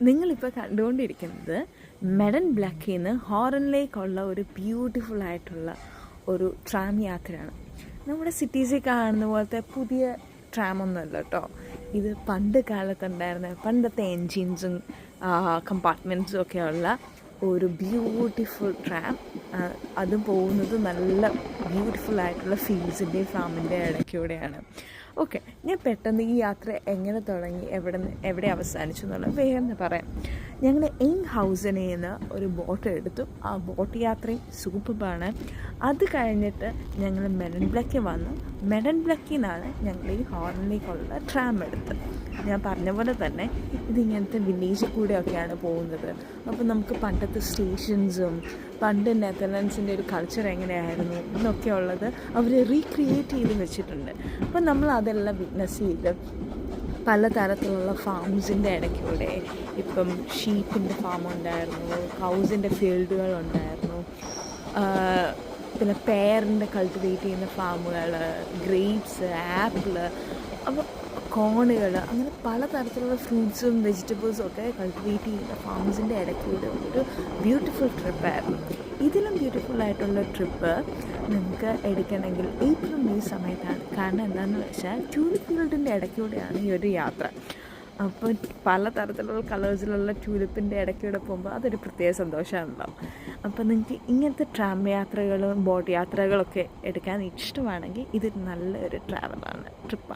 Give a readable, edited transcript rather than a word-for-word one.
നിങ്ങളിപ്പോൾ കണ്ടുകൊണ്ടിരിക്കുന്നത് മെഡൻ ബ്ലാക്കിൽ നിന്ന് ഹോറനിലേക്കുള്ള ഒരു ബ്യൂട്ടിഫുൾ ആയിട്ടുള്ള ഒരു ട്രാം യാത്രയാണ്. നമ്മുടെ സിറ്റീസിൽ കാണുന്ന പോലത്തെ പുതിയ ട്രാമൊന്നുമല്ല കേട്ടോ. ഇത് പണ്ട് കാലത്തുണ്ടായിരുന്ന പണ്ടത്തെ എൻജിൻസും കമ്പാർട്ട്മെൻറ്റ്സും ഒക്കെയുള്ള ഒരു ബ്യൂട്ടിഫുൾ ട്രാം. അതും പോകുന്നത് നല്ല ബ്യൂട്ടിഫുൾ ആയിട്ടുള്ള ഫീൽഡ്സിൻ്റെയും ഫാമിൻ്റെ ഇടയ്ക്കൂടെയാണ്. ഓക്കെ, ഞാൻ പെട്ടെന്ന് ഈ യാത്ര എങ്ങനെ തുടങ്ങി എവിടെ അവസാനിച്ചു എന്നുള്ളത് വേഗം പറയാം. ഞങ്ങൾ എയിങ് ഹൗസിൽ നിന്ന് ഒരു ബോട്ട് എടുത്തു. ആ ബോട്ട് യാത്രയും സൂപ്പറാണ്. അത് കഴിഞ്ഞിട്ട് ഞങ്ങൾ മെഡൻ ബ്ലക്കിൽ വന്നു. മെഡൻ ബ്ലക്കിൽ നിന്നാണ് ഞങ്ങൾ ഈ ഹോർണിലേക്കുള്ള ട്രാം എടുത്തത്. ഞാൻ പറഞ്ഞ പോലെ തന്നെ ഇതിങ്ങനത്തെ വില്ലേജിൽ കൂടെയൊക്കെയാണ് പോകുന്നത്. അപ്പോൾ നമുക്ക് പണ്ടത്തെ സ്റ്റേഷൻസും പണ്ട് നെതർലൻഡ്സിൻ്റെ ഒരു കൾച്ചർ എങ്ങനെയായിരുന്നു എന്നൊക്കെ ഉള്ളത് അവർ റീക്രിയേറ്റ് ചെയ്ത് വെച്ചിട്ടുണ്ട്. അപ്പോൾ നമ്മൾ അതെല്ലാം വിറ്റ്നസ് ചെയ്ത് പലതരത്തിലുള്ള ഫാംസിൻ്റെ ഇടയ്ക്കൂടെ ഇപ്പം ഷീപ്പിൻ്റെ ഫാം ഉണ്ടായിരുന്നു, കൗസിൻ്റെ ഫീൽഡുകളുണ്ടായിരുന്നു, പിന്നെ പെയറിൻ്റെ കൾട്ടിവേറ്റ് ചെയ്യുന്ന ഫാമുകൾ, ഗ്രേപ്സ്, ആപ്പിള്, അപ്പോൾ കോണുകൾ, അങ്ങനെ പലതരത്തിലുള്ള ഫ്രൂട്ട്സും വെജിറ്റബിൾസും ഒക്കെ കൾട്ടിവേറ്റ് ചെയ്യുന്ന ഫാംസിൻ്റെ ഇടയ്ക്കൂടെ ഒരു ബ്യൂട്ടിഫുൾ ട്രിപ്പായിരുന്നു. ഇതിലും ബ്യൂട്ടിഫുൾ ആയിട്ടുള്ള ട്രിപ്പ് നിങ്ങൾക്ക് എടുക്കണമെങ്കിൽ ഏപ്രിൽ മെയ് സമയത്താണ്. കാരണം എന്താണെന്ന് വെച്ചാൽ ട്യൂലിപ്പ് ഫീൽഡിൻ്റെ ഇടയ്ക്കൂടെയാണ് ഈ ഒരു യാത്ര. അപ്പോൾ പലതരത്തിലുള്ള കളേഴ്സിലുള്ള ട്യൂലിപ്പിൻ്റെ ഇടയ്ക്കൂടെ പോകുമ്പോൾ അതൊരു പ്രത്യേക സന്തോഷമാണല്ലോ. അപ്പോൾ നിങ്ങൾക്ക് ഇങ്ങനത്തെ ട്രാം യാത്രകളും ബോട്ട് യാത്രകളൊക്കെ എടുക്കാൻ ഇഷ്ടമാണെങ്കിൽ ഇത് നല്ലൊരു ട്രിപ്പാണ്.